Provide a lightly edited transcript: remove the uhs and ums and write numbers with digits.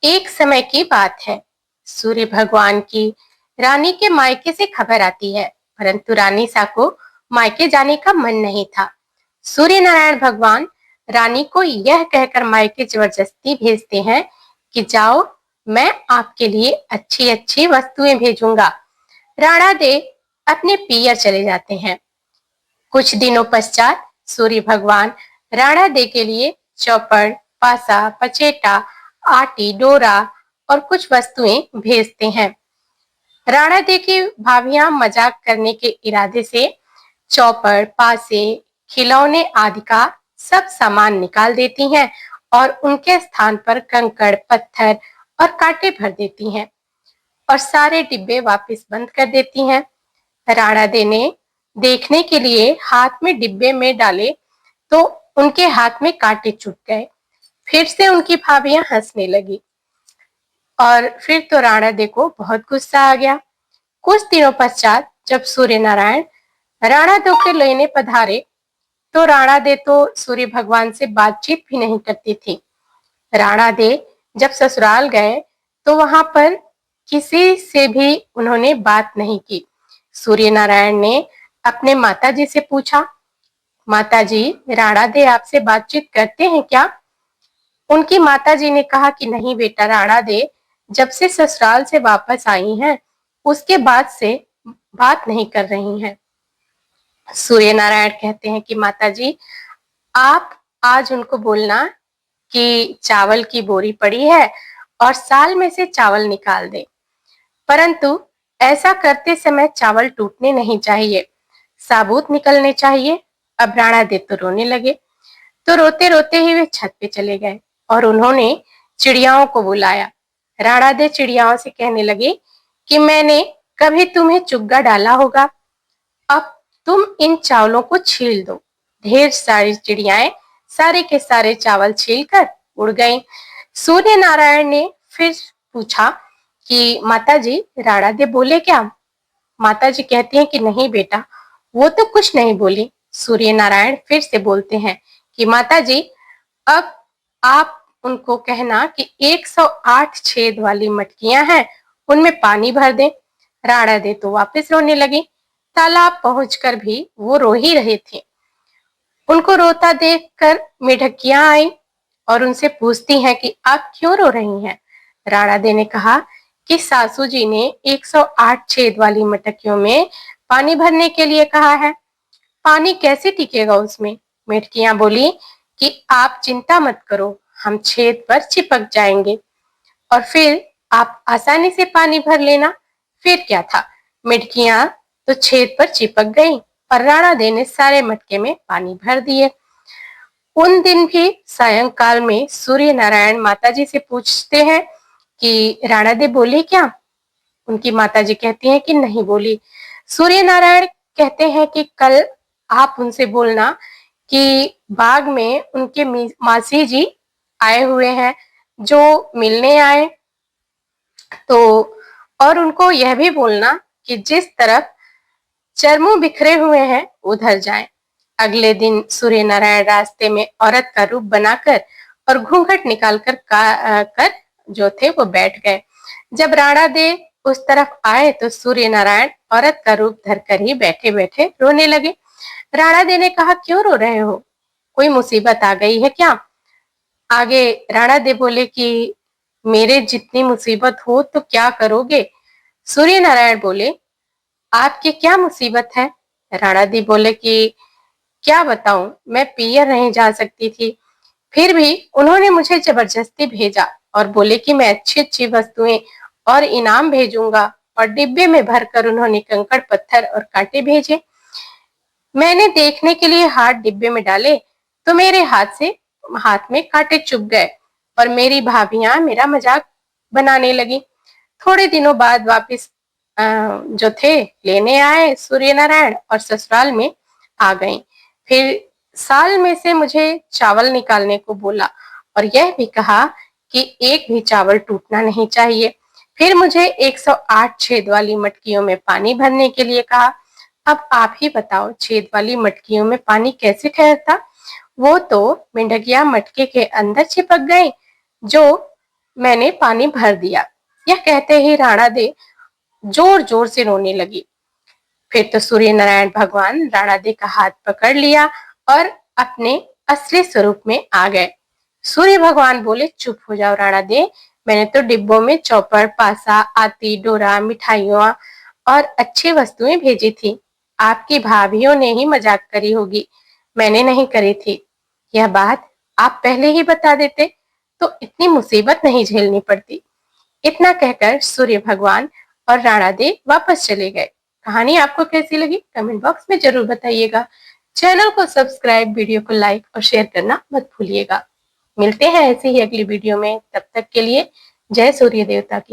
एक समय की बात है। सूर्य भगवान की रानी के मायके से खबर आती है, परंतु रानी सा को मायके जाने का मन नहीं था। सूर्य नारायण भगवान रानी को यह कहकर मायके जबरदस्ती भेजते हैं कि जाओ, मैं आपके लिए अच्छी अच्छी वस्तुएं भेजूंगा। राणा दे अपने पियर चले जाते हैं। कुछ दिनों पश्चात सूर्य भगवान राणा दे के लिए चौपड़, पासा, पचेटा, आटी, डोरा और कुछ वस्तुएं भेजते हैं। राणा दे की भाभियां मजाक करने के इरादे से चौपड़, पासे, खिलौने आदि का सब सामान निकाल देती हैं और उनके स्थान पर कंकड़, पत्थर और कांटे भर देती हैं और सारे डिब्बे वापस बंद कर देती हैं। राणा दे ने देखने के लिए हाथ में डिब्बे में डाले तो उनके हाथ में कांटे चुभ गए। फिर से उनकी भाभियां हंसने लगी और फिर तो राणा दे को बहुत गुस्सा आ गया। कुछ दिनों पश्चात जब सूर्य नारायण राणा दे को लेने पधारे तो राणा दे तो सूर्य भगवान से बातचीत भी नहीं करती थी। राणा दे जब ससुराल गए तो वहां पर किसी से भी उन्होंने बात नहीं की। सूर्य नारायण ने अपने माताजी से पूछा, माताजी, राणा दे आपसे बातचीत करते हैं क्या? उनकी माताजी ने कहा कि नहीं बेटा, राणा दे जब से ससुराल से वापस आई हैं उसके बाद से बात नहीं कर रही हैं। सूर्य नारायण कहते हैं कि माताजी, आप आज उनको बोलना कि चावल की बोरी पड़ी है और साल में से चावल निकाल दे, परंतु ऐसा करते समय चावल टूटने नहीं चाहिए, साबुत निकलने चाहिए। अब राणा दे तो रोने लगे। तो रोते रोते ही वे छत पे चले गए और उन्होंने चिड़ियाओं को बुलाया। राणा दे चिड़ियाओं से कहने लगे कि मैंने कभी तुम्हें चुग्गा डाला होगा, अब तुम इन चावलों को छील दो। ढेर सारी चिड़ियाएं सारे के सारे चावल छीलकर उड़ गईं। सूर्य नारायण ने फिर पूछा कि माताजी, राणा दे बोले क्या? माताजी कहती हैं कि नहीं बेटा, वो तो कुछ नहीं बोली। सूर्य नारायण फिर से बोलते हैं कि माताजी, अब आप उनको कहना कि 108 छेद वाली मटकियां हैं, उनमें पानी भर दें। राणा दे तो वापस रोने लगी। तालाब पहुंचकर भी वो रो ही रहे थे। उनको रोता देखकर मेढकियां आई और उनसे पूछती हैं कि आप क्यों रो रही हैं? राणा दे ने कहा कि सासू जी ने 108 छेद वाली मटकियों में पानी भरने के लिए कहा है, पानी कैसे टिकेगा उसमें? मेढकियां बोली कि आप चिंता मत करो, हम छेद पर चिपक जाएंगे और फिर आप आसानी से पानी भर लेना। फिर क्या था, मेढकियां तो छेद पर चिपक गईं और राणा दे ने सारे मटके में पानी भर दिए। उन दिन भी सायंकाल में सूर्य नारायण माताजी से पूछते हैं कि राणा दे बोले क्या? उनकी माताजी कहती हैं कि नहीं बोली। सूर्य नारायण कहते हैं कि कल आप उनसे बोलना कि बाग में उनके मासी जी आए हुए हैं, जो मिलने आए तो, और उनको यह भी बोलना कि जिस तरफ चरमू बिखरे हुए हैं उधर जाएं। अगले दिन सूर्य नारायण रास्ते में औरत का रूप बनाकर और घूंघट निकालकर कर जो थे वो बैठ गए। जब राणा दे उस तरफ आए तो सूर्य नारायण औरत का रूप धरकर ही बैठे बैठे रोने लगे। राणा दे ने कहा, क्यों रो रहे हो? कोई मुसीबत आ गई है क्या? आगे राणा दे बोले कि मेरे जितनी मुसीबत हो तो क्या करोगे? सूर्य नारायण बोले, आपकी क्या मुसीबत है? राणा दी बोले कि क्या बताऊं, मैं पियर नहीं जा सकती थी, फिर भी उन्होंने मुझे जबरदस्ती भेजा और बोले कि मैं अच्छी अच्छी वस्तुएं और इनाम भेजूंगा और डिब्बे में भरकर उन्होंने कंकड़, पत्थर और कांटे भेजे। मैंने देखने के लिए हाथ डिब्बे में डाले तो मेरे हाथ में कांटे चुभ गए और मेरी भाभियां मेरा मजाक बनाने लगी। थोड़े दिनों बाद वापस जो थे लेने आए सूर्य नारायण और ससुराल में आ गई। फिर साल में से मुझे चावल निकालने को बोला और यह भी कहा कि एक भी चावल टूटना नहीं चाहिए। फिर मुझे 108 छेद वाली मटकियों में पानी भरने के लिए कहा। अब आप ही बताओ, छेद वाली मटकियों में पानी कैसे ठहरता? वो तो मेंढकियां मटके के अंदर चिपक गई, जो मैंने पानी भर दिया। यह कहते ही राणा दे जोर जोर से रोने लगी। फिर तो सूर्य नारायण भगवान राणा दे का हाथ पकड़ लिया और अपने असली स्वरूप में आ गए। सूर्य भगवान बोले, चुप हो जाओ राणा दे, मैंने तो डिब्बों में चौपड़, पासा, आती, डोरा, मिठाइयों और अच्छी वस्तुएं भेजी थी। आपकी भाभीियों ने ही मजाक करी होगी, मैंने नहीं करी थी। यह बात आप पहले ही बता देते तो इतनी मुसीबत नहीं झेलनी पड़ती। इतना कहकर सूर्य भगवान और राणा देव वापस चले गए। कहानी आपको कैसी लगी कमेंट बॉक्स में जरूर बताइएगा। चैनल को सब्सक्राइब, वीडियो को लाइक और शेयर करना मत भूलिएगा। मिलते हैं ऐसे ही अगली वीडियो में, तब तक के लिए जय सूर्य देवता की।